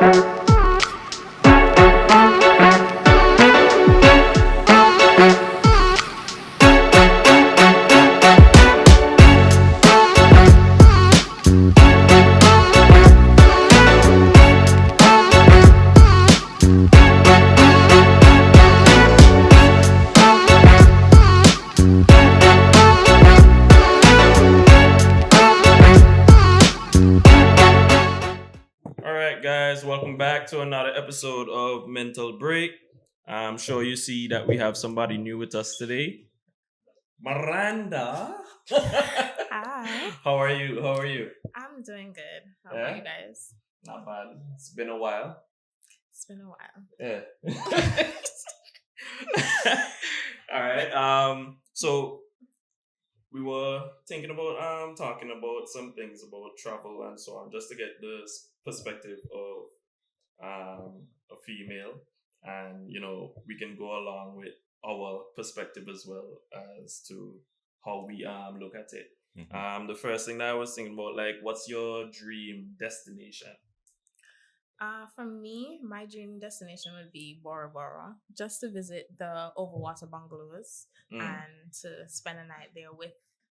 All right, guys, welcome back to another episode of Mental Break. I'm sure you see that we have somebody new with us today. Miranda. Hi. How are you? How are you? I'm doing good. How Yeah? about you guys? Not bad. It's been a while. It's been a while. Yeah. All right. So we were thinking about talking about some things about travel and so on, just to get the perspective of a female, and we can go along with our perspective as well as to how we look at it. The first thing that I was thinking about, like, what's your dream destination? For me, my dream destination would be Bora Bora, just to visit the overwater bungalows and to spend a night there with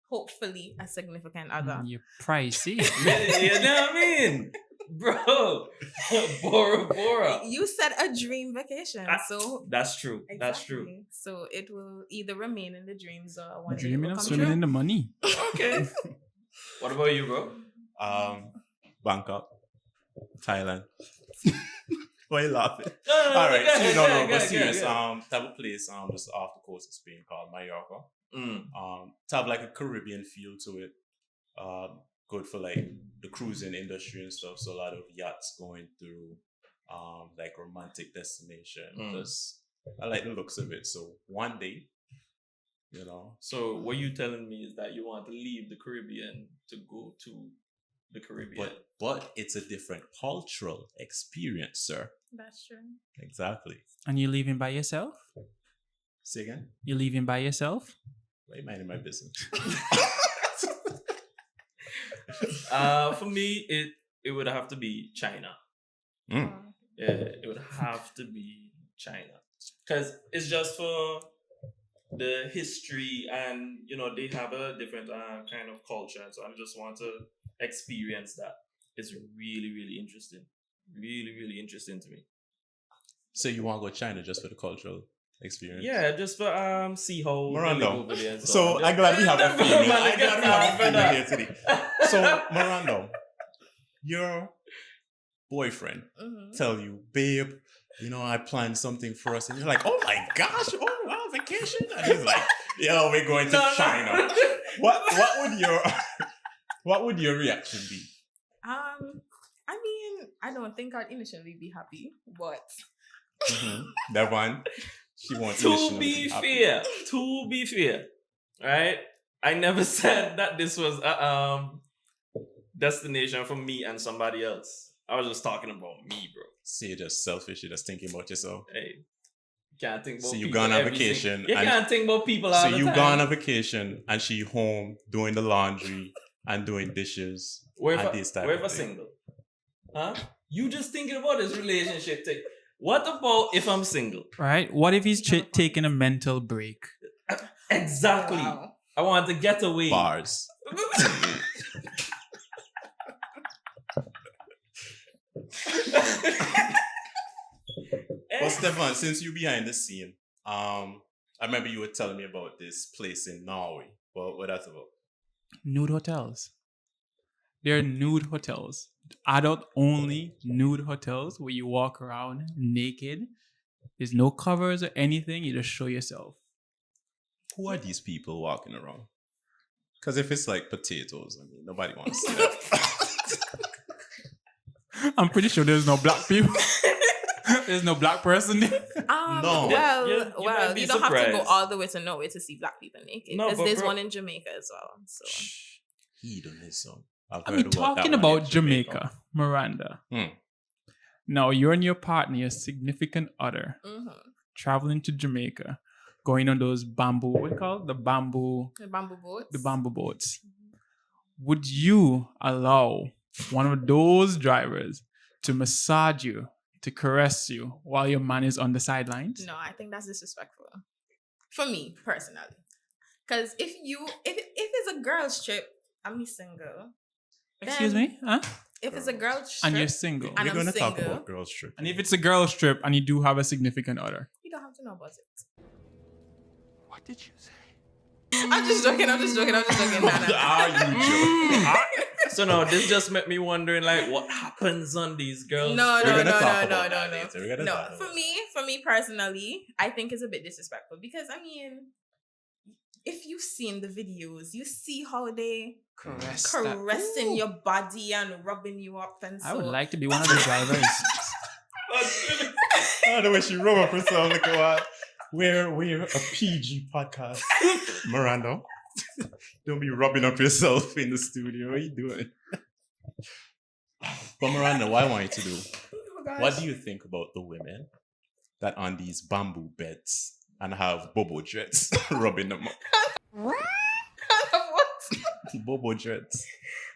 hopefully a significant other. You're pricey. You know what I mean? Bro, Bora Bora. You said a dream vacation, so That's true. exactly. That's true. So it will either remain in the dreams or one day it Dreaming will of come swimming true. in the money. Okay. What about you, bro? Bangkok, Thailand. Why you laughing? No, All right, go ahead, no, go ahead, but go serious. ahead. Type of place, just off the coast of Spain called Mallorca. Mm. To have like a Caribbean feel to it. Good for like the cruising industry and stuff. So a lot of yachts going through, like romantic destination. Just I like the looks of it. So one day, So what you telling me is that you want to leave the Caribbean to go to the Caribbean? but it's a different cultural experience, sir. That's true. Exactly. And you're leaving by yourself? Say again. You're leaving by yourself? Why you minding my business? For me, it would have to be China. Mm. Yeah, it would have to be China, because it's just for the history, and they have a different kind of culture, and so I just want to experience that. It's really, really interesting. Really, really interesting to me. So you want to go China just for the cultural experience? Yeah, just for see how they live Miranda. over there and So on. I'm glad we have a Just- female. Man, I'm glad we have a brother. female here today. So Miranda, your boyfriend Mhm. tell you, babe, I planned something for us, and you're like, oh my gosh, oh wow, vacation, and he's like, yo, we're going to No, no. China. What would your reaction be? I mean, I don't think I'd initially be happy, but That one, she wants To be fair, right? I never said that this was a destination for me and somebody else. I was just talking about me, bro. See, you're just selfish. You're just thinking about yourself. Hey, can't think about So you people gone on every vacation single- You and- can't think about people all So the you time. gone on vacation and she home doing the laundry and doing dishes and this type Where of for thing. single? Huh? You just thinking about this relationship thing. What about if I'm single? Right? What if he's taking a mental break? Exactly. wow. I want to get away. Bars. Well, Stefan, since you behind the scene, I remember you were telling me about this place in Norway. What that's about? Nude hotels. They're nude hotels. Adult only nude hotels where you walk around naked. There's no covers or anything. You just show yourself. Who are these people walking around? Because if it's like potatoes, I mean, nobody wants to see that. I'm pretty sure there's no black people. There's no black person there. No. Well, You might be you don't have to go surprised. all the way to Norway to see black people naked. No, Because but there's bro- one in Jamaica as well. So Hedonism. I've I heard mean, about that talking one in about Jamaica, Miranda. Now, you and your partner, your significant other, traveling to Jamaica, going on those bamboo, what do you call it? The bamboo boats. Would you allow one of those drivers to to massage you, to caress you while your man is on the sidelines? No, I think that's disrespectful. For me, personally. Because if it's a girl's trip, I'm single. Excuse me? Huh? If it's a girl's trip And you're single. and We're I'm going to talk single, about girls' trip. And if it's a girl's trip and you do have a significant other. you don't have to know about it. What did you say? I'm just joking. Nah, What are you joking? So now this just made me wondering, like, what happens on these girls? No. We're gonna talk about that later. We're gonna No, talk about for me personally, I think it's a bit disrespectful because I mean, if you've seen the videos, you see how they caressing your body and rubbing you up and so. I would like to be one of the drivers. Oh, the way she rub up herself. Look at what. We're a PG podcast. Miranda, don't be rubbing up yourself in the studio. What are you doing? But Miranda, what I want you to do, what do you think about the women that on these bamboo beds and have bobo dreads rubbing them up? What? Bobo dreads.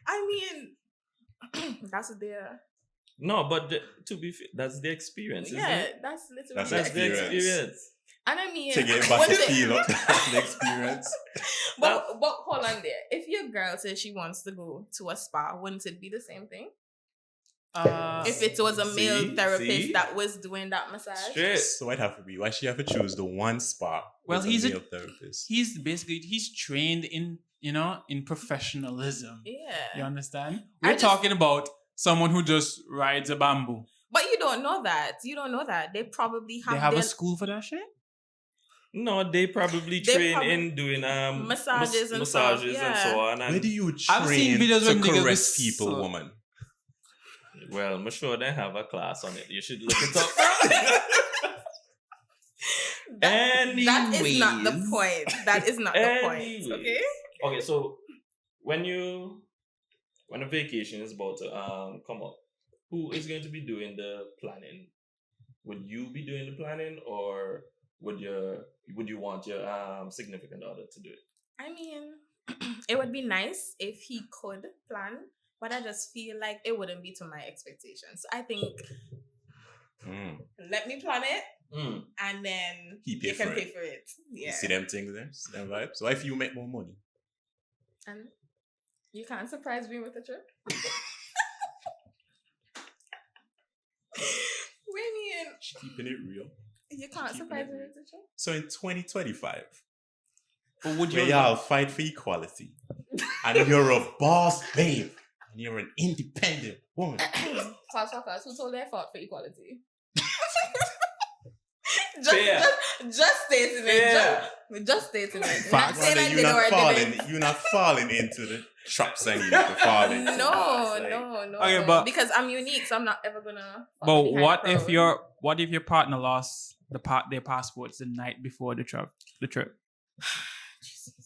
I mean, that's their. No, but to be fair, that's the experience, isn't Yeah, it? that's literally That's That's the experience. And I mean, To get back to what's it- feel up the experience. but hold on there. If your girl says she wants to go to a spa, wouldn't it be the same thing? If it was a male therapist that was doing that massage? Straight. So I'd have to be. Why she have to choose the one spot? Well, with he's a a- male therapist. He's trained in, in professionalism. Yeah. You understand? I We're just- talking about someone who just rides a bamboo. But you don't know that. They probably have, They have their a school for that shit? No, they probably They train probably- in doing massages and massages stuff, and so on. Where And do you I've seen train videos to when niggas caress with people, so- woman? well, I'm sure they have a class on it. You should look it up. that is not the Anyways. point. That is not the point. Anyways. Okay. Okay, so when a vacation is about to come up, who is going to be doing the planning? Would you be doing the planning, or would you want your significant other to do it? I mean, it would be nice if he could plan, but I just feel like it wouldn't be to my expectations. So I think let me plan it, and then He pay you can for pay it. for it. You Yeah. see them things there? See them vibes? So if you make more money? And you can't surprise me with a trip. Women, She keeping it real. you can't Keeping surprise it me real. with a trip. So in 2025, But would where you y'all fight for equality, and you're a boss babe, and you're an independent woman. Class, who told their fault for equality? Fair. Just stating Fair. it. Just stating it. Fact, Not saying I you're did or not I falling. didn't. You're not falling into the traps and you're falling. No. Okay, no. but- because I'm unique, so I'm not ever gonna. But fall behind what the if crowd. your partner lost their passports the night before the trip?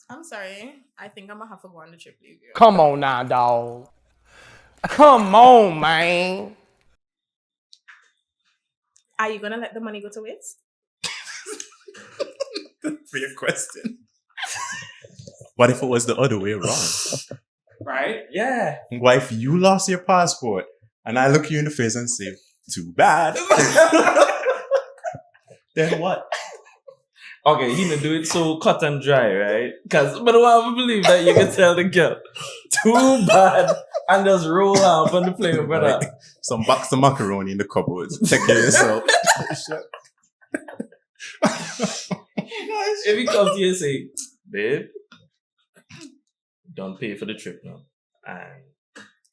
I'm sorry. I think I'm gonna have to go on the trip leave you. Come on now, dog. Come on, man. Are you gonna let the money go to waste? For your question. What if it was the other way around? Right? Yeah. What if you lost your passport and I look you in the face and say, too bad? Then what? Okay, he gonna do it so cut and dry, right? But I want to believe that you can tell the girl, too bad, and just roll out on the plane, brother. Like, some box of macaroni in the cupboards. Take care of yourself. If he comes to you and say, babe, don't pay for the trip now, and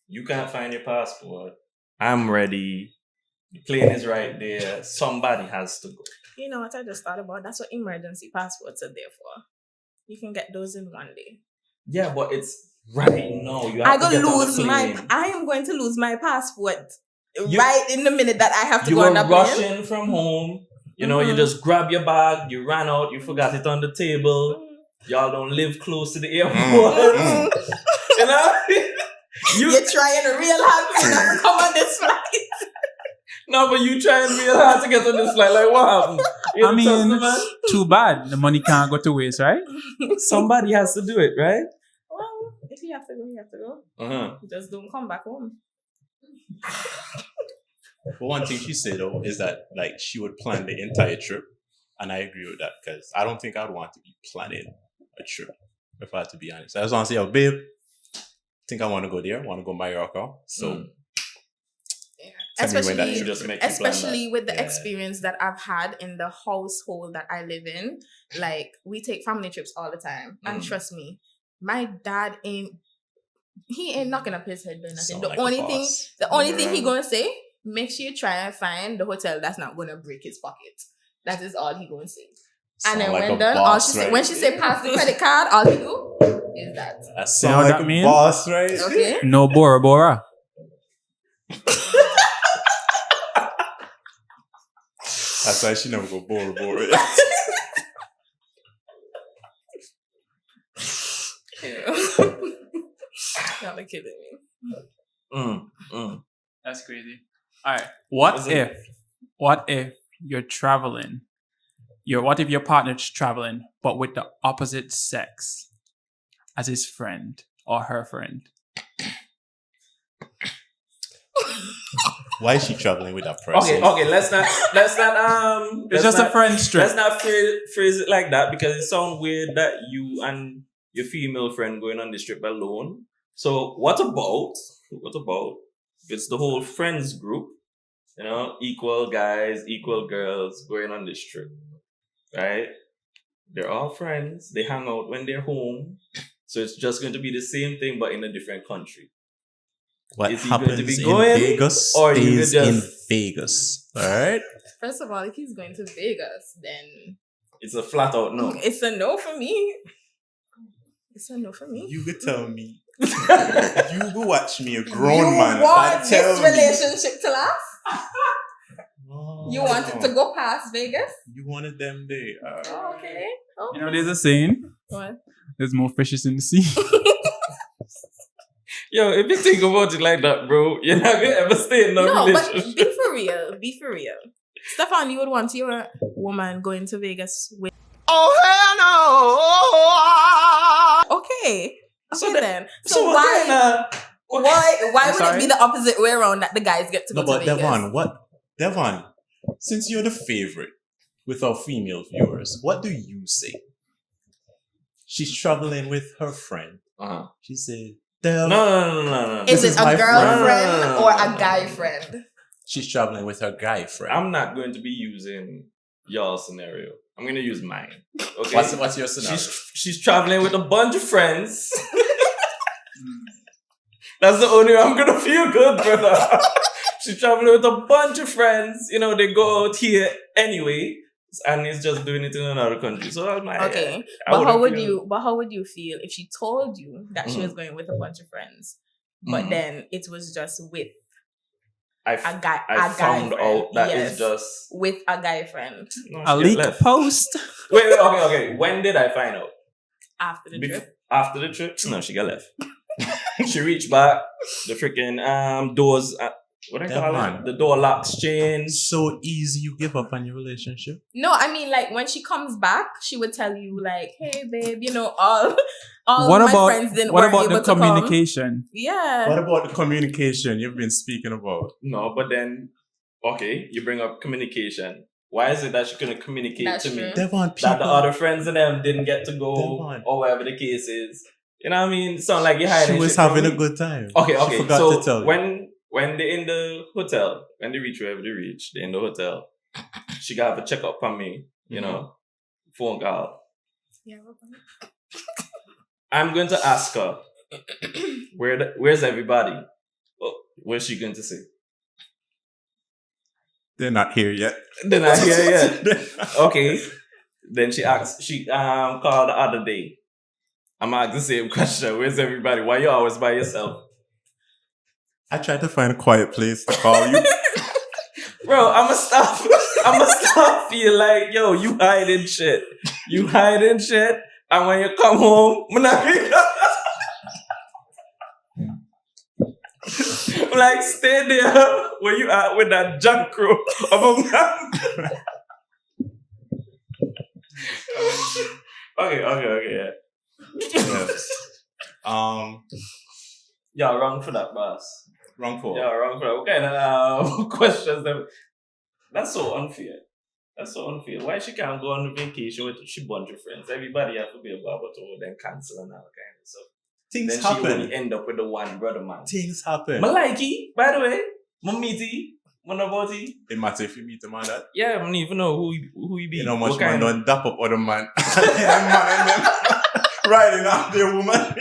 you can't find your passport, I'm ready. The plane is right there. Somebody has to go. You know what I just thought about? That's what emergency passports are there for. You can get those in one day. Yeah, but it's right now. You I have to gonna get on the lose plane. I am going to lose my passport You- right in the minute that I have to You go were on that plane. rushing from home. You know, you just grab your bag, you ran out, you forgot it on the table. Y'all don't live close to the airport. You know? You're trying real hard not to come on this flight. No, but you trying real hard to get on this flight. Like, what happened? You I don't trust mean, the man? too bad. The money can't go to waste, right? Somebody has to do it, right? Well, if you have to go, you have to go. Uh-huh. Just don't come back home. But one thing she said though is that like she would plan the entire trip, and I agree with that because I don't think I'd want to be planning a trip if I had to be honest. I just want to say, oh babe, I think I want to go there. I want to go Mallorca. So tell me when that Especially, trip just is. make you plan especially that. with the Yeah. experience that I've had in the household that I live in. Like, we take family trips all the time, and trust me, my dad ain't knocking up his head doing nothing. Sound The like a only boss. thing he gonna say, make sure you try and find the hotel that's not gonna break his pocket. That is all he gonna say. Sound And then like when a done, boss, right? when she say pass the credit card, all he do is that. That You know sound what like that a mean? boss, right? Okay. No Bora Bora. That's why she never go Bora Bora. Y'all are kidding me. That's crazy. All right. What if you're traveling? What if your partner's traveling, but with the opposite sex as his friend or her friend? Why is she traveling with that person? Okay. Let's not. It's just a friend's trip. Let's not phrase it like that because it sounds weird that you and your female friend going on this trip alone. So what about if it's the whole friends group? You know, equal guys, equal girls going on this trip, right? They're all friends. They hang out when they're home. So it's just going to be the same thing, but in a different country. What Is he going to happens be in going, Vegas or you stays could in just- Vegas. All right? First of all, if he's going to Vegas, then It's a flat out no. it's a no for me. It's a no for me. You could tell me. You go watch me, a grown you man. want and tell this me. relationship to last? Oh, You want it to go past Vegas? You wanted them there. Oh, okay. You know, there's a saying: What? there's more fishes in the sea. Yo, if you think about it like that, bro, you're not gonna ever stay in a No, but relationship. be for real. Be for real. Stefan, you would want your woman going to Vegas with. Oh, hell no! Okay. So then. So what why? kinda- Why would it sorry? be the opposite way around that the guys get to No, go to but Vegas? Devon, since you're the favorite with our female viewers, what do you say? She's traveling with her friend. Uh-huh. She said, Dev, No. Is This it is a my girlfriend friend. or a guy friend? she's traveling with her guy friend. I'm not going to be using your scenario. I'm gonna use mine. Okay. What's your scenario? She's traveling with a bunch of friends. That's the only way I'm gonna feel good, brother. She's traveling with a bunch of friends. You know, they go out here anyway, and he's just doing it in another country. So I'm like, Okay. I But how wouldn't would feel- you feel if she told you that she was going with a bunch of friends, but Mhm. then it was just with I a guy found friend? out that Yes. it's just With a guy friend no, A she get leak left. post. Wait, okay. When did I find out? after the trip. After the trip? No, she got left. She reached back. The freaking doors. What do I call Man. it? The door locks changed. So easy you give up on your relationship. No, I mean, like, when she comes back, she would tell you, like, "Hey, babe, you know, all What of my about friends didn't what weren't about able the to come." communication? Yeah. What about the communication you've been speaking about? No, but then, okay, you bring up communication. Why is it that she couldn't communicate That's to me true. Devon, people. that the other friends and them didn't get to go Devon. or whatever the case is? You know what I mean? Sound like you're hiding She was shit from having a me. good time. Okay. She forgot So to tell you. when they're in the hotel, when they reach wherever they reach, they're in the hotel. She got to check up on me. You know, phone call. Yeah. I'm going to ask her, where's everybody? Oh, what's she going to say? They're not here yet. They're not here yet. Okay. Then she called the other day. I'm asking the same question. Where's everybody? Why you always by yourself? I tried to find a quiet place to call you. Bro, I'ma stop feel like, yo, you hiding shit. You hiding shit. And when you come home, I'm like, stay there where you at with that junk crew of a man. Okay, yeah. Yes. Y'all wrong for that, boss. Wrong for. Yeah, wrong for. What kind of questions them? That's so unfair. That's so unfair. Why she can't go on vacation with she bunch of friends? Everybody have to be a barbato, then cancel and all kind of stuff. Things Then happen. she only end up with the one brother man. Things happen. I like he, by the way. I meet he. I know about he. It matter if you meet a man that. Yeah, I don't even know who he be. You know, much What man kind of- don't dap up other man. And man them riding after a woman.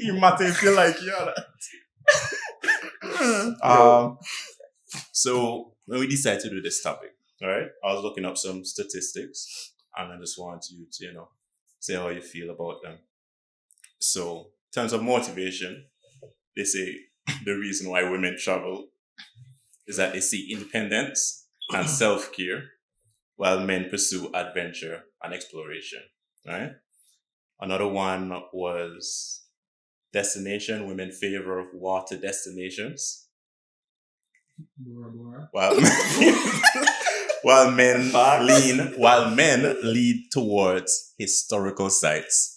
You matter if you like you. So when we decided to do this topic, all right, I was looking up some statistics, and I just want you to, say how you feel about them. So, in terms of motivation, they say the reason why women travel is that they see independence and self-care, while men pursue adventure and exploration. Right? Another one was destination. Women favor water destinations, while while men lead towards historical sites.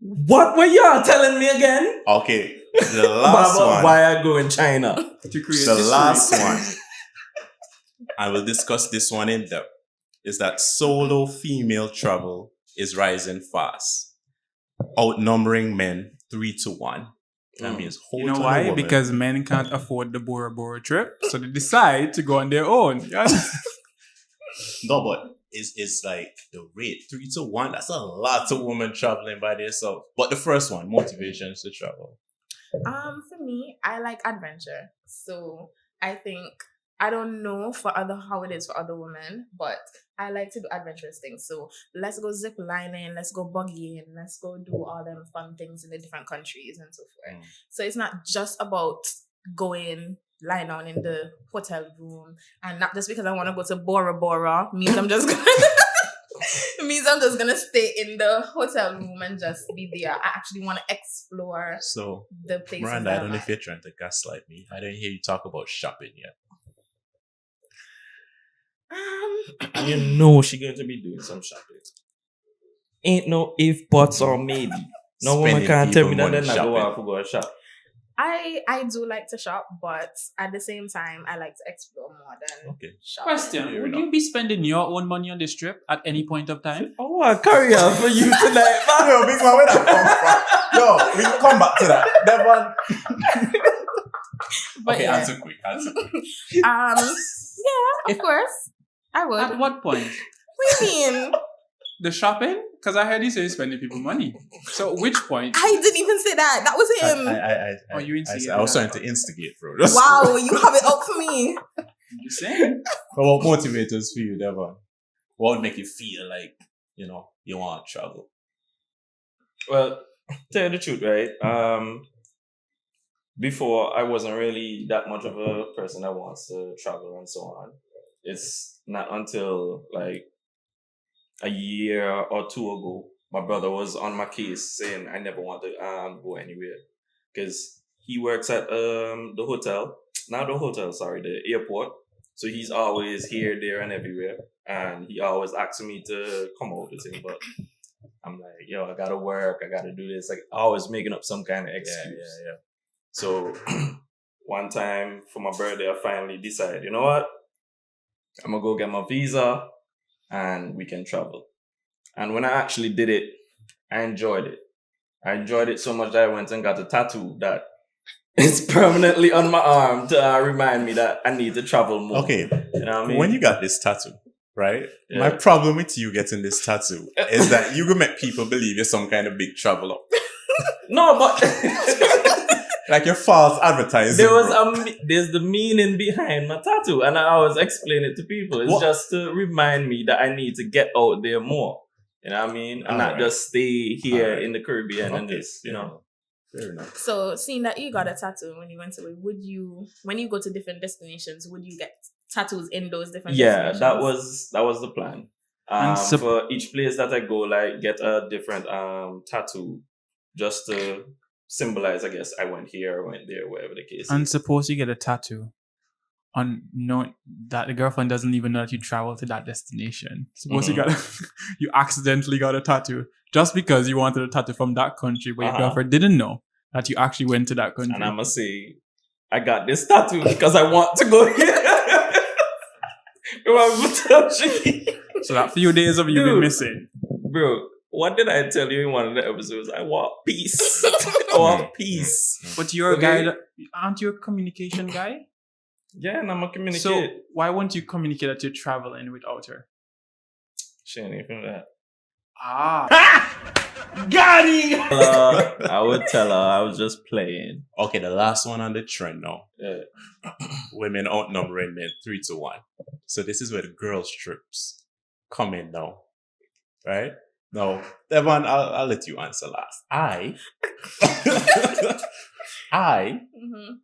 What were y'all telling me again? Okay, the last one. Why I go in China? To create The history. last one, I will discuss this one in depth, is that solo female travel is rising fast, outnumbering men 3-1. That means You know why? Because men can't afford the Bora Bora trip, so they decide to go on their own. no, but it's like the rate 3-1. That's a lot of women traveling by themselves. But the first one, motivations to travel. For me, I like adventure. So I think I don't know how it is for other women, but I like to do adventurous things. So let's go zip lining, let's go buggying, let's go do all them fun things in the different countries and so forth. So it's not just about going lie down in the hotel room, and not just because I want to go to Bora Bora means I'm just gonna stay in the hotel room and just be there. I actually want to explore So, the places. Miranda, I don't know if you're trying to gaslight me. I didn't hear you talk about shopping yet. You know she going to be doing some shopping. Ain't no if, buts, or maybe. No woman Spending can't tell me people that they're money not going shopping. out to go shop. I do like to shop, but at the same time, I like to explore more than Okay. shopping. Question: Fair would enough. you be spending your own money on this trip at any point of time? Oh, I carry on for you tonight, man. Yo, big man, where that come from? Yo, we can come back to that. Devon. But Okay, yeah. answer quick. Yeah, of course, I would. At what point? What do you mean? The shopping? Because I heard you say you're spending people money. So which point? I didn't even say that. That was him. Oh, you instigated I was that. trying to instigate, bro. Wow, you have it up for me. I'm just saying. What motivators for you, Devon? What would make you feel like, you want to travel? Well, tell you the truth, right? Before I wasn't really that much of a person that wants to travel and so on. It's not until like a year or two ago, my brother was on my case saying I never want to go anywhere because he works at the airport. So he's always here, there, and everywhere, and he always asks me to come out with him, but I'm like, yo, I gotta work, I gotta do this, like always making up some kind of excuse. Yeah. So one time for my birthday, I finally decided, you know what? I'm gonna go get my visa and we can travel. And when I actually did it, I enjoyed it. I enjoyed it so much that I went and got a tattoo that is permanently on my arm to remind me that I need to travel more. Okay. You know what I mean? When you got this tattoo, right? Yeah. My problem with you getting this tattoo is that you can make people believe you're some kind of big traveler. No, but Like you're false advertising. there's the meaning behind my tattoo, and I always explain it to people. It's just to remind me that I need to get out there more. You know what I mean? And not just stay here in the Caribbean and just, Fair enough. So, seeing that you got a tattoo when you went away, when you go to different destinations, would you get tattoos in those different destinations? that was the plan. For each place that I go, like get a different tattoo, just to symbolize, I guess, I went here, I went there, whatever the case And is. suppose you get a tattoo on knowing that the girlfriend doesn't even know that you travel to that destination. Suppose you accidentally got a tattoo just because you wanted a tattoo from that country, but your girlfriend didn't know that you actually went to that country. And I'm gonna say, I got this tattoo because I want to go here. So that few days of you been Dude. missing. Bro, what did I tell you in one of the episodes? I want peace. I want peace. But you're a Okay. guy, aren't you a communication guy? Yeah, and I'm gonna communicate. So why won't you communicate that you're traveling without her? She ain't even that. Got him! I would tell her I was just playing. Okay, the last one on the trend now. Yeah. Women outnumbering men 3-1. So this is where the girls' trips come in now. Right? Now, Devon, I'll let you answer last. I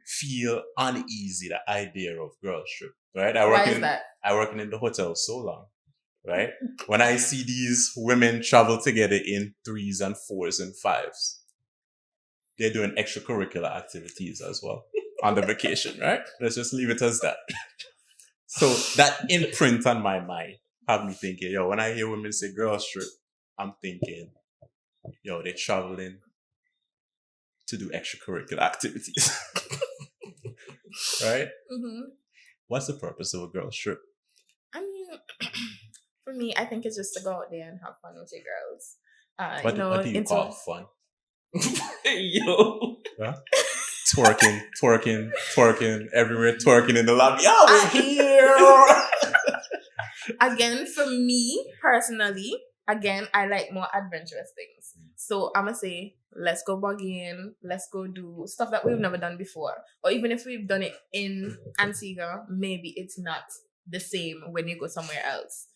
feel uneasy the idea of girls' trip. Right? Why is that? I work in the hotel so long. Right? When I see these women travel together in 3s and 4s and 5s, they're doing extracurricular activities as well on the vacation, right? Let's just leave it as that. So that imprint on my mind have me thinking, yo, when I hear women say girls trip, I'm thinking, yo, they're traveling to do extracurricular activities. Right? Mm-hmm. What's the purpose of a girls trip? I mean, for me, I think it's just to go out there and have fun with your girls. What do you call fun? Yo. Huh? Twerking, everywhere, twerking in the lobby. Yeah, we're here. Again, for me personally, I like more adventurous things. So I'm gonna say, let's go bugging, let's go do stuff that we've never done before. Or even if we've done it in Antigua, maybe it's not the same when you go somewhere else.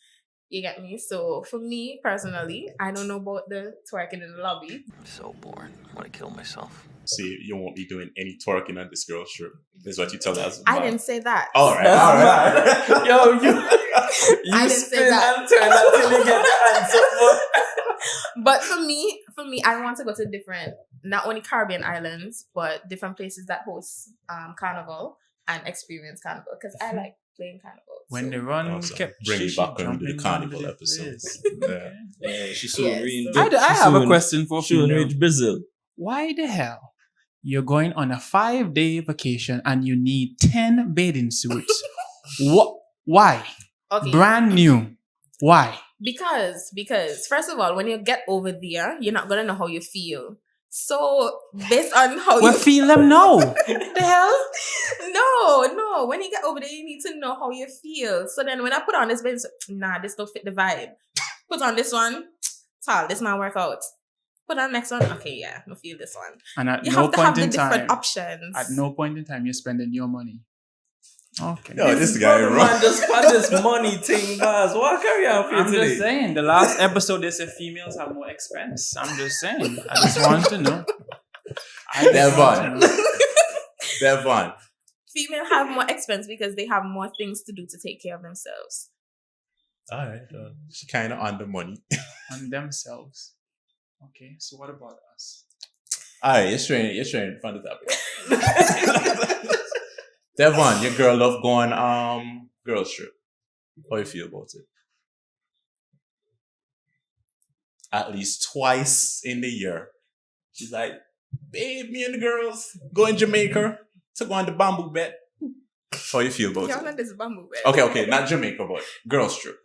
You get me? So for me personally, I don't know about the twerking in the lobby. So boring. I want to kill myself. See, you won't be doing any twerking on this girl's trip. This is what you tell us. I didn't say that. All right. Yo, you I didn't say spin that. and turn until you get the answer. But for me, I want to go to different, not only Caribbean islands, but different places that host carnival and experience carnival because I like playing carnival. When the run Awesome. kept Bring it she back on jumping the carnival down episode. place. Yeah. Yeah, she's soon Yes. reach. I have a question for Soon female. reach Brazil. Why the hell you're going on a 5-day vacation and you need 10 bathing suits? What? Why? Okay. Brand new. Why? Because first of all, when you get over there, you're not gonna know how you feel. So based on how Well, you feel them now. The hell? No. When you get over there, you need to know how you feel. So then when I put on this bathing suit, nah, this don't fit the vibe. Put on this one, this not work out. Put on next one, okay, yeah, I feel this one. And at You no have to have point the in different time, options. at no point in time, you're spending your money. Okay. Yo, this guy Brother, wrong. man, just find this money thing, guys. What carry on for you I'm today? just saying, the last episode they said females have more expense. I'm just saying. I just want to know. Devon. Female have more expense because they have more things to do to take care of themselves. All right. She kind of on the money. On themselves. Okay, so what about us? All right, you're straight from the topic. Devon, your girl love going girls trip. How you feel about it? At least twice in the year. She's like, babe, me and the girls go in Jamaica to go on the bamboo bed. How you feel about Y'all it? know this bamboo bed. Okay, not Jamaica, but girls trip.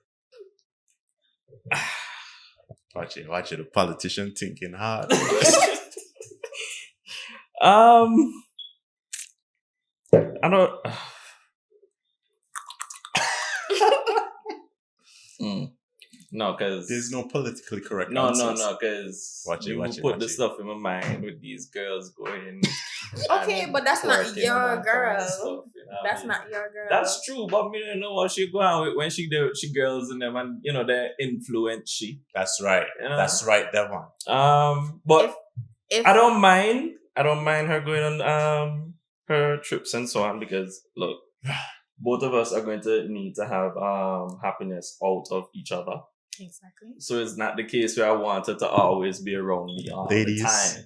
Watch it, the politician thinking hard. I don't. No, because There's no politically correct no, answers. because Watch it, you watch it, put watch the it. stuff in my mind with these girls going. Okay, but that's not twerking your and all girl. kind of stuff, you know what I That's mean? not your girl. That's true, but me don't know what she go on with when she girls and them, and you know they're influence she. That's right. Yeah. That's right, Devon. But If I don't mind her going on her trips and so on because look, both of us are going to need to have happiness out of each other. Exactly. So it's not the case where I want her to always be around me all Ladies, the time.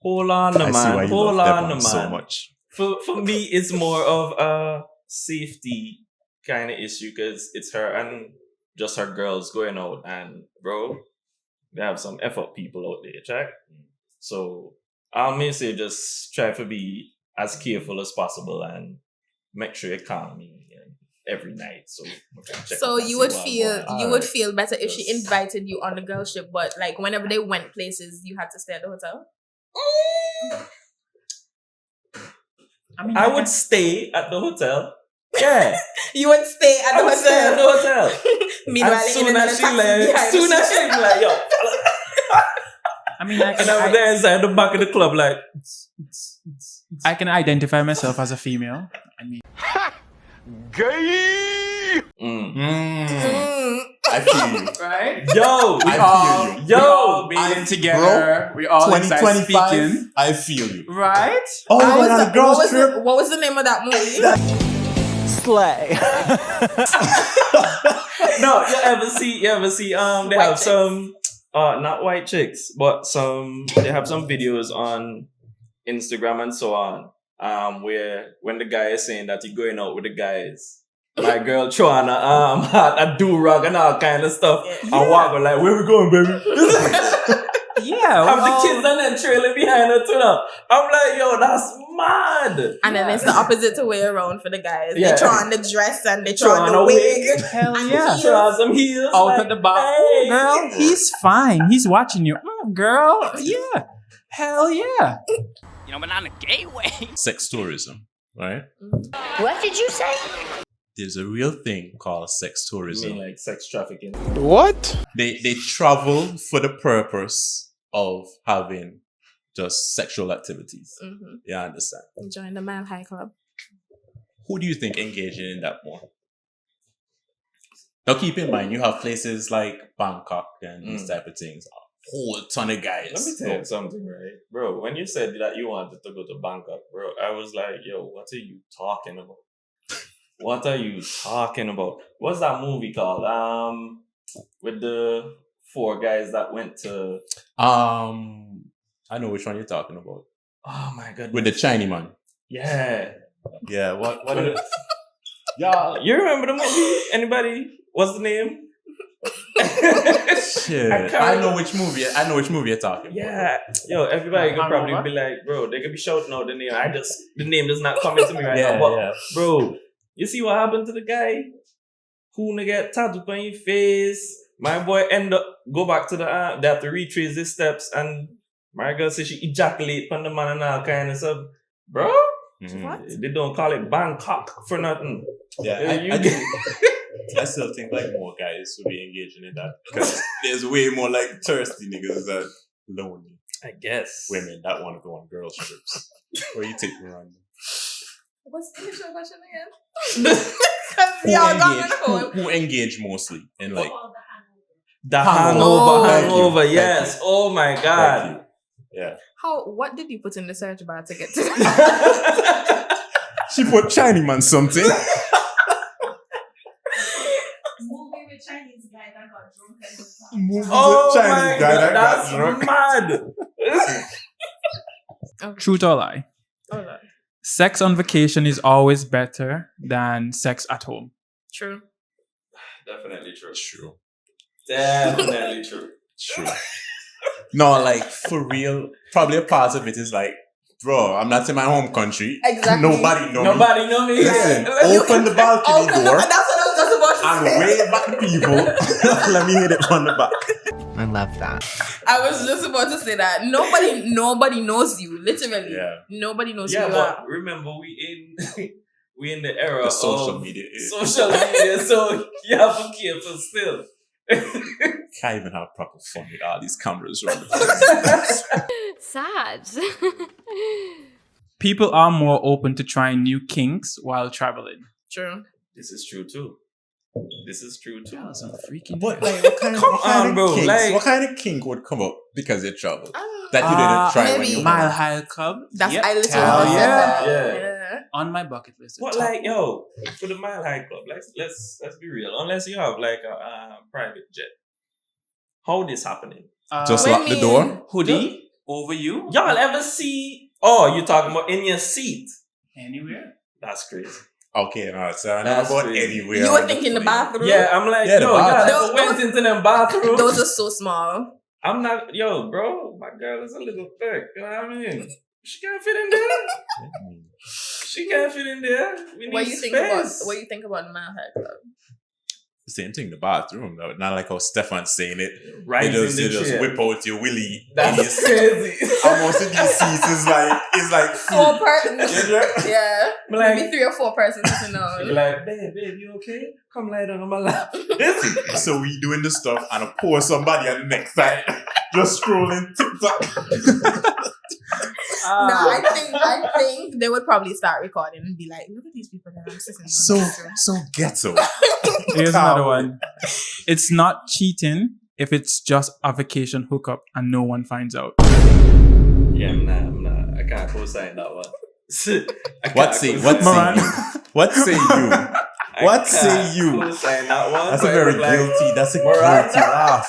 Hold on, I see why you love Devon so man. much. For me, it's more of a safety kind of issue because it's her and just her girls going out and bro, they have some effort people out there, check. So I may say just try to be as careful as possible and make sure you call me every night. So you would feel better if she Yes. invited you on the girl trip, but like whenever they went places, you had to stay at the hotel. I would stay at the hotel. Yeah. You would stay at I the would stay at the hotel. hotel. Meanwhile, As in soon another as she taxi like, behind soon the as she be like, yo, I mean, I and I'm there inside the back of the club, like, I can identify myself as a female. I mean, I feel you. right? yo, I feel you. We all yo, being together. We all inside 2025. speaking. I feel you. Right? Oh, we're going on a girls trip. What was the name of that movie? Slay. no, you ever see, they White have chicks. some, not white chicks, but they have some videos on Instagram and so on, where when the guy is saying that he's going out with the guys, my girl Joanna, had a do-rag and all kind of stuff, and walk her like, where we going, baby? Yeah. Have the kids and then trailing behind her too now. I'm like, yo, that's mad. And then it's the opposite way around for the guys. Yeah. They throw on the dress and they Throw throw on on the a wig. Hell and yeah. heels. Throw on some heels. Out like, at the bar. hey. Girl, he's fine. He's watching you. Girl, yeah. Hell yeah. You know, but not in a gay way. Sex tourism, right? What did you say? There's a real thing called sex You tourism. mean like sex trafficking? What? They travel for the purpose of having just sexual activities. Mm-hmm. Yeah, I understand. Join the Mile High Club. Who do you think engaging in that more? Now keep in mind, you have places like Bangkok and these type of things. A whole ton of guys. Let me tell you something, right? Bro, when you said that you wanted to go to Bangkok, bro, I was like, yo, what are you talking about? What are you talking about? What's that movie called? With the 4 guys that went to... I know which one you're talking about. Oh my goodness. With the Chinese man. Yeah. Yeah, what is it? Yeah. You remember the movie? Anybody? What's the name? Shit. I know which movie you're talking about. Yeah. Yo, everybody could probably be like, bro, they could be shouting out the name. The name does not come into me right now. But, bro, you see what happened to the guy? Who nigga get tattooed on your face? My boy go back to the they have to retrace his steps, and my girl says she ejaculate on the man and all kind of stuff. Bro, What? they don't call it Bangkok for nothing. Yeah, I still think like more guys should be engaging in that because there's way more like thirsty niggas than lonely I guess. women that want to go on girls trips. Or you take me around. What's the initial question again? Because y'all going home. Who engage mostly in like The Hangover. hangover, Thank you. yes. Oh my god. Thank you. Yeah. What did you put in the search bar to get to that? She put Chinese man something. Movie with Chinese guy that got drunk and Oh my god, that's mad. Truth or lie? Oh, Lord. Sex on vacation is always better than sex at home. True. Definitely true. True. Definitely true. True. No, like for real, probably a part of it is like, bro, I'm not in my home country. Exactly. Nobody know me. Nobody know me. Listen, Yeah. open the balcony door That's what I was just about to and say. wave at the people. Let me hit it from the back. I love that. I was just about to say that. Nobody knows you, literally. Yeah. Nobody knows Yeah, who you but are. remember we in the era The social of media is. social media, so you have to be careful still. Can't even have proper fun with all these cameras around the place. Sad. People are more open to trying new kinks while traveling. True. This is true too. Some freaking But like, what kind Come what kind on, bro, kinks- like- what kind of kink would come up because you traveled that you didn't try when maybe you Mile went? High Club. That's Yep. I literally Hell said yeah. that. Yeah. On my bucket list. What, like, yo, for the Mile High Club, let's be real. Unless you have like a private jet, how this happening? Just What lock do the you door. mean? Hoodie over you. Y'all ever see? Oh, you talking about in your seat? Anywhere. That's crazy. Okay, no, so I know That's about crazy. anywhere. You were on the thinking the plane. bathroom? Yeah, I'm like, Yeah, the yo, y'all bathroom. ever went into them bathrooms? Those are so small. I'm not, yo, bro. My girl is a little thick. You know what I mean? She can't fit in there. She can't fit in there. We need What you space. think about the Mile High Club? Same thing, the bathroom, though. Not like how Stefan's saying it. Right They in the just chair. whip out your willy. That's crazy. Almost in these seats is like Four persons. Yeah. Like- Maybe 3 or 4 persons sitting Be on. like, babe, you okay? Come lie down on my lap. So we doing the stuff and I pour somebody at the next side. Just scrolling TikTok. No, I think they would probably start recording and be like, look at these people that I'm sitting on. So ghetto. Here's another one. It's not cheating if it's just a vacation hookup and no one finds out. Yeah, I'm not. I can't co-sign that one. What say you? What say you? Co-sign that one. That's a very guilty. That's a guilty laugh.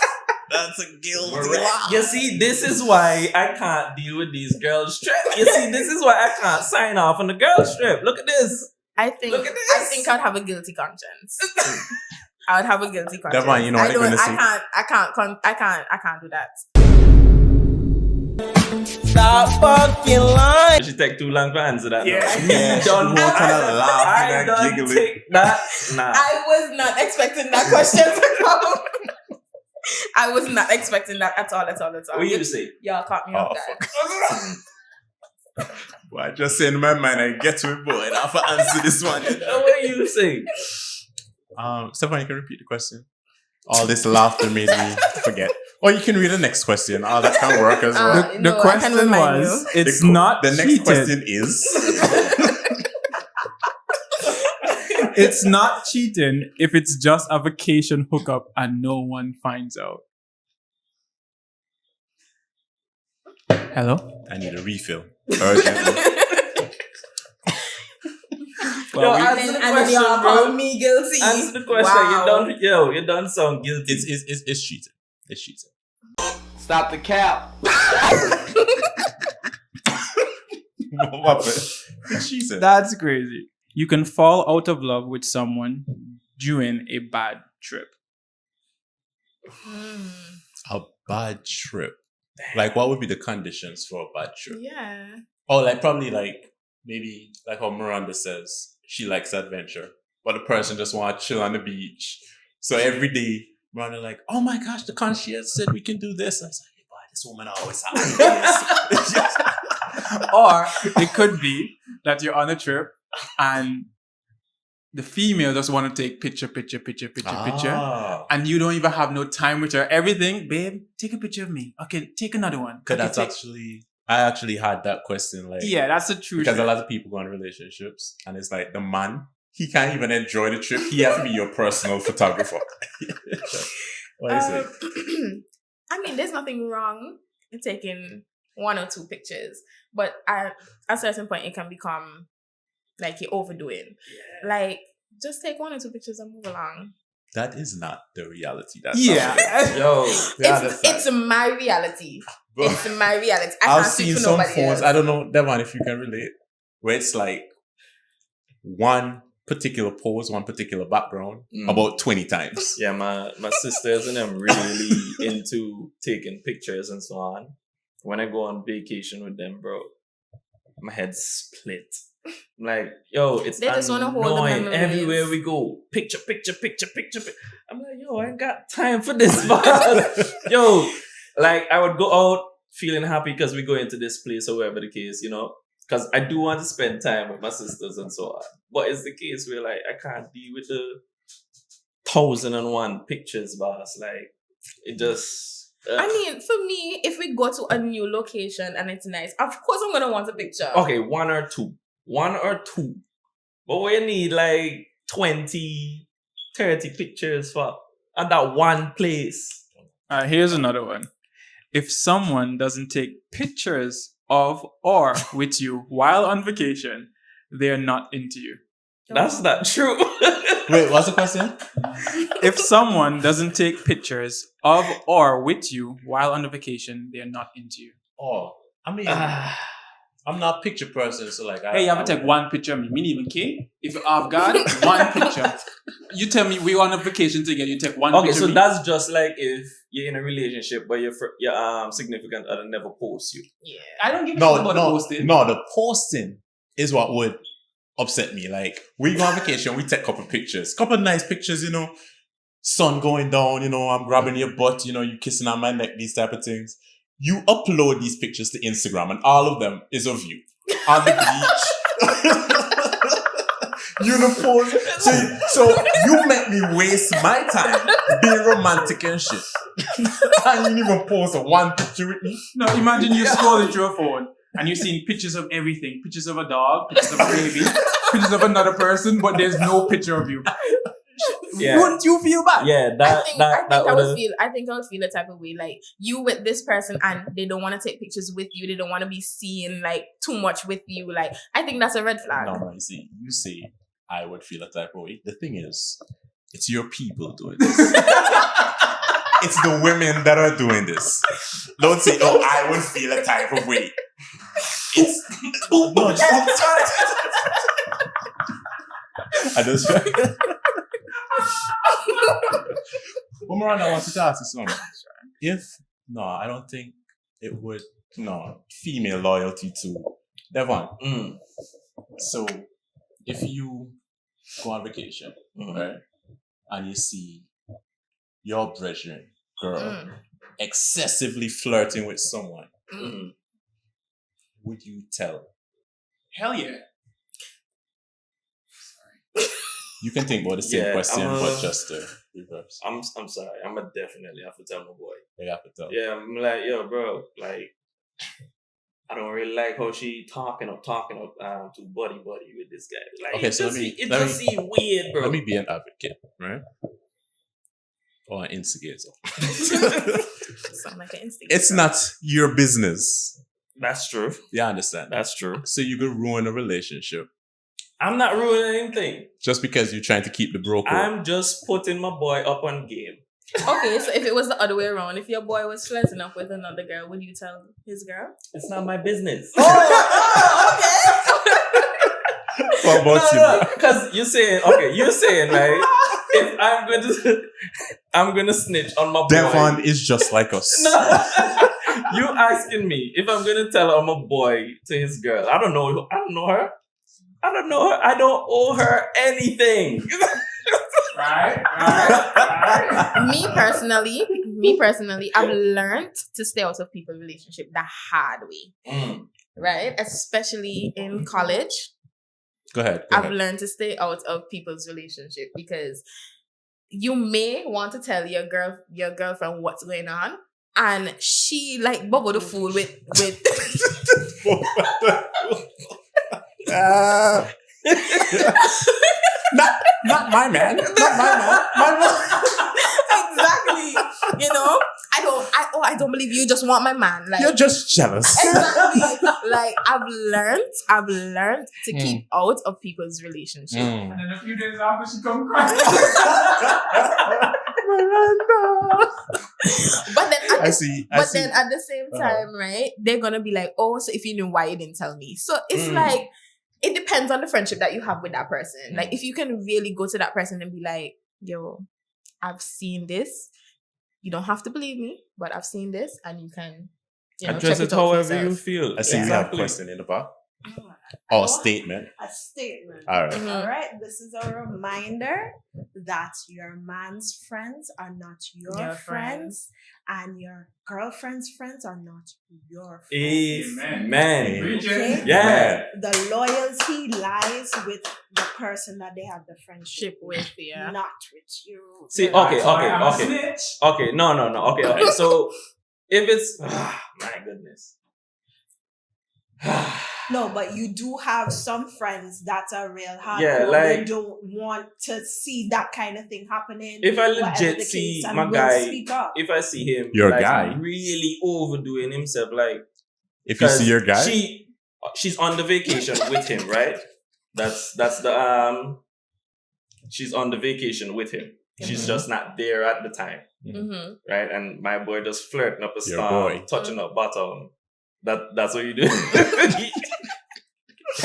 That's a guilty laugh. You see, this is why I can't deal with these girls trip. You see, this is why I can't sign off on the girls trip. Look at this. I think Look at this. I think I'd have a guilty conscience. I would have a guilty conscience. Devon, you know what I you're gonna say? I can't do that. Stop fucking lying. She take too long to answer that. Yeah. Yeah, she won't kinda laugh I and don't giggling. take that. Nah. I was not expecting that question to come. I was not expecting that at all. What you say? Y'all caught me off guard. Well, I just say in my mind, I get to it, boy, and I have to answer this one. What you say? Stefan, you can repeat the question. All this laughter made me forget. Or you can read the next question. All that can work as well. The No, I can question remind was, you. it's not The next cheating. question is... It's not cheating if it's just a vacation hookup and no one finds out. Hello? I need a refill. Urgently. Yo, And answer then, the and then y'all question, call bro. me guilty. Answer the question. Wow. You done sound guilty. It's cheating. It's cheating. Stop the cap. What happened? It's cheating. That's crazy. You can fall out of love with someone during a bad trip. A bad trip. Like, what would be the conditions for a bad trip? Yeah. Oh, like probably like maybe like how Miranda says she likes adventure, but the person just want to chill on the beach. So every day, Miranda like, oh my gosh, the concierge said we can do this. I was like, boy, this woman always has Or it could be that you're on a trip and the female just want to take picture. Ah. And you don't even have no time with her. Everything, babe, take a picture of me. Okay, take another one. Cause Okay, that's take- I actually had that question like Yeah, that's the truth. because a lot of people go in relationships and it's like the man he can't even enjoy the trip. He has to be your personal photographer. What is it? I mean, there's nothing wrong in taking 1 or 2 pictures, but at a certain point, it can become like you're overdoing. Like, just take 1 or 2 pictures and move along. That is not the reality. That's Yeah. Yo, It's my reality. It's my reality. I I've can't speak seen for some nobody phones. else. I don't know, Devon, if you can relate, where it's like one particular pose, one particular background, about 20 times. yeah, my sisters and them really into taking pictures and so on. When I go on vacation with them, bro, my head's split. I'm like, yo, it's They just wanna hold the annoying. memories. Everywhere we go, picture. I'm like, yo, I ain't got time for this, man. Yo, like I would go out feeling happy because we go into this place or whatever the case, you know, because I do want to spend time with my sisters and so on. But it's the case where like I can't deal with the 1,001 pictures, boss. Like it just. I mean, for me, if we go to a new location and it's nice, of course I'm gonna want a picture. Okay, 1 or 2. 1 or 2. But we need like 20, 30 pictures for at that one place. Here's another one. If someone doesn't take pictures of or with you while on vacation, they're not into you. That's not true. Wait, what's the question? If someone doesn't take pictures of or with you while on the vacation, they're not into you. Oh, I mean, I'm not a picture person, so like Hey, you have to take one picture of me. Me even care. If you have God, one picture. You tell me we on a vacation together, you take one Okay, picture so of me. that's just like if you're in a relationship but your significant other never posts you. Yeah. I don't give a shit about the posting. No, the posting is what would upset me. Like, we go on vacation, we take a couple pictures. Couple nice pictures, you know. Sun going down, you know, I'm grabbing your butt, you know, you kissing on my neck, these type of things. You upload these pictures to Instagram and all of them is of you. On the beach. Uniform. So you make me waste my time being romantic and shit. And you didn't even post one picture with me. No, imagine you scrolling through a phone and you're seeing pictures of everything. Pictures of a dog, pictures of a baby, pictures of another person, but there's no picture of you. Yeah. Wouldn't you feel bad? Yeah, I think I would feel the type of way like you with this person and they don't want to take pictures with you. They don't want to be seen like too much with you. Like I think that's a red flag. No, you say I would feel a type of way. The thing is, it's your people doing this. It's the women that are doing this. Don't say, oh, I would feel a type of way. It's no, I just Well, Miranda wants to ask you something. I don't think it would. No, female loyalty to Devon. So, if you go on vacation, right, and you see your brethren girl excessively flirting with someone, would you tell? Hell yeah. You can think about the same question, but just reverse. I'm sorry. I'm gonna definitely have to tell my boy. You have to tell. Yeah, I'm like, yo, bro, like, I don't really like how she talking up to buddy with this guy. Like, Okay, it so just seem weird, bro. Let me be an advocate, right? Or an instigator. Sound like an instigator. It's not your business. That's true. You understand? That's true. So you could ruin a relationship I'm not ruining anything. just because you're trying to keep the bro code. I'm just putting my boy up on game. Okay, so if it was the other way around, if your boy was flirting up with another girl, would you tell his girl? It's not my business. What about you? Because you're saying like, if I'm gonna snitch on my boy. Devon is just like us. No. You asking me if I'm gonna tell on my boy to his girl. I don't know her. I don't owe her anything. Right. Me personally, I've learned to stay out of people's relationship the hard way. Right? Especially in college. Go ahead. I've learned to stay out of people's relationship because you may want to tell your girlfriend what's going on, and she like bubble the fool with Not my man. Exactly. You know, I don't believe you just want my man. Like You're just jealous. exactly. Like I've learned to keep out of people's relationship. And then a few days after, she come crying. But then I at the same time, right? They're gonna be like, oh, so if you knew, why you didn't tell me? So it's like it depends on the friendship that you have with that person. Like if you can really go to that person and be like, yo, I've seen this. You don't have to believe me, but I've seen this, and you can Address check it out for however you yourself. feel. see we have a question in the back. Or a statement. A statement. All right. Mhm. All right. This is a reminder that your man's friends are not your friends, and your girlfriend's friends are not your friends. Amen. Okay? Yeah. The loyalty lies with the person that they have the friendship Ship with, yeah. not with you. See, okay. No. Okay. So if it's my goodness. No, but you do have some friends that are real hard. Yeah, they like- don't want to see that kind of thing happening. If I whatever legit the see case, and my will guy, speak up. if I see him Your like guy? really overdoing himself, like If you see your guy, she's on the vacation with him, right? That's the she's on the vacation with him. She's just not there at the time, Mm-hmm. right? And my boy just flirting up a Your storm, boy. touching up bottom. That's what you do.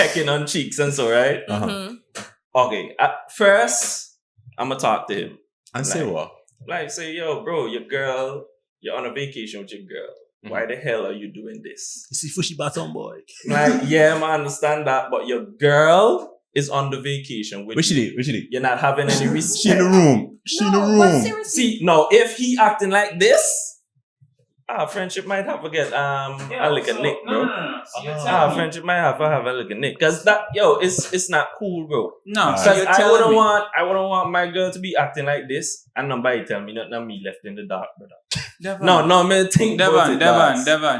pecking on cheeks and so, right? Mhm. Okay, at first, I'm gonna talk to him. And say what? Like, say, yo, bro, your girl, you're on a vacation with your girl. Why the hell are you doing this? You see Fushy Baton boy. Like, yeah, I understand that, but your girl is on the vacation with Where she you. did? Where she did? You're not having any respect. She in the room. She in the No, but room. seriously, See, no, if he acting like this, our friendship might have to get a little nick, bro. No. So you're Our telling me. friendship might have a little nick, cause that, yo, it's not cool, bro. No, so Cause you're I telling me. wouldn't want my girl to be acting like this, and nobody tell me nothing, me left in the dark, brother. Devon, No, me think about it, lads. Devon.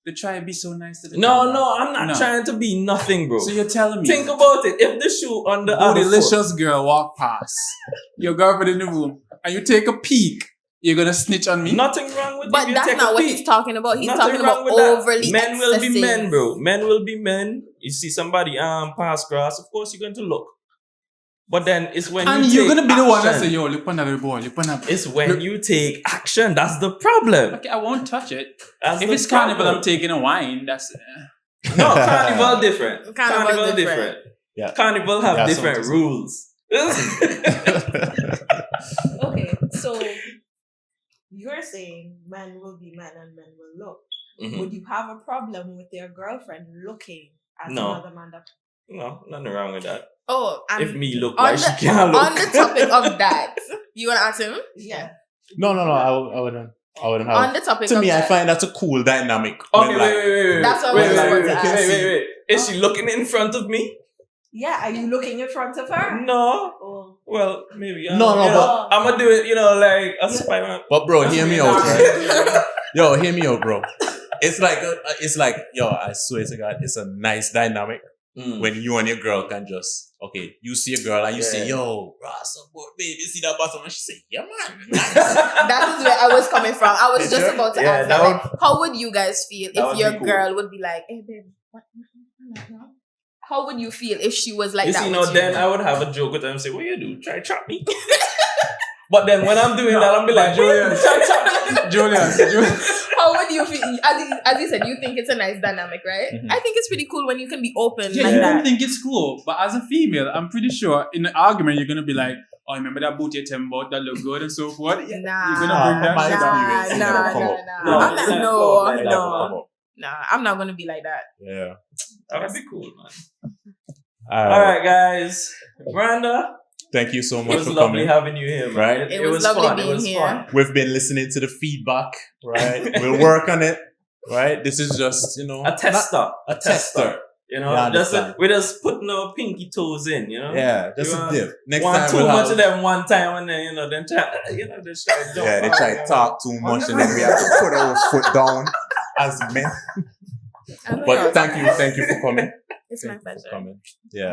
They try to be so nice to the No, camera. I'm not No. trying to be nothing, bro. So you're telling me. Think about it. If the shoe on the other foot, Bootylicious girl walk past your girlfriend in the room and you take a peek, you're gonna snitch on me? nothing wrong with it. But You that's take not a what peek. he's talking about. He's Nothing talking wrong about with that. overly Men will be excessive. men, bro. Men will be men. You see somebody pass grass, of course you're going to look. But then it's when And you you're take gonna be the one that action. say, yo, look on that boy, look on that. It's when you take action. That's the problem. Okay, I won't touch it. That's If the it's carnival, problem. I'm taking a wine. That's No, carnival different. Carnival different. Yeah. Carnival have Yeah, different so- rules. okay, so you're saying men will be men and men will look. Mhm. Would you have a problem with your girlfriend looking at No. another man that No, nothing wrong with that. Oh, and If me look on like the, she can't look. on the topic of that, you wanna ask him? yeah. No, I wouldn't. I wouldn't have. On the topic To of me, I that. find that's a cool dynamic. Okay, when, like, wait. That's what I wait, was wait, about wait, to wait, ask. wait. Is she looking in front of me? Yeah, are you looking in front of her? No. Oh. Well, maybe. No, but- I'm gonna do it. Like a Spider-Man. But bro, That's hear me weird. out, right? Yo, hear me out, bro. It's like, yo, I swear to God, it's a nice dynamic when you and your girl can just, okay, you see a girl and you say, Yeah. yo, Rasta, baby, you see that bottom? And she say, yeah, man. Nice. That is where I was coming from. I was just about to Yeah, ask that that, like, how would you guys feel that if would your be cool. girl would be like, hey babe, what? How would you feel if she was like You that? see, with now you? then I would have a joke with her and say, what you do? Try chop me. But then when I'm doing that, I'll be like, Julian. try chop me. Julian. How would you feel? As you said, you think it's a nice dynamic, right? Mhm. I think it's pretty cool when you can be open Yeah, like you that. don't think it's cool, but as a female, I'm pretty sure in the argument you're gonna be like, "Oh, remember that boot you tell me about that look good and so forth." Yeah, Nah, you're gonna bring that Nah, shit up. nah. It's never come up. No, I'm it's not- not no, cool like that, no. Nah, I'm not gonna be like that. Yeah. That would be cool, man. All All right, guys. Miranda, Thank you so it much was for lovely coming. having you here, man. Right? It was lovely fun. being It was here. fun. We've been listening to the feedback, right? We'll work on it, right? This is just, A tester. a tester. You know, Yeah, I just understand. we're just putting our pinky toes in, you know? Yeah, just You a want- dip. Next Want time too we'll much have, of them one time and then, then try, just try to jump yeah, they out, try you to know? talk too much and then we have to put our foot down as men. I know But y'all- thank you for coming. It's my Thank you for pleasure. coming. Yeah.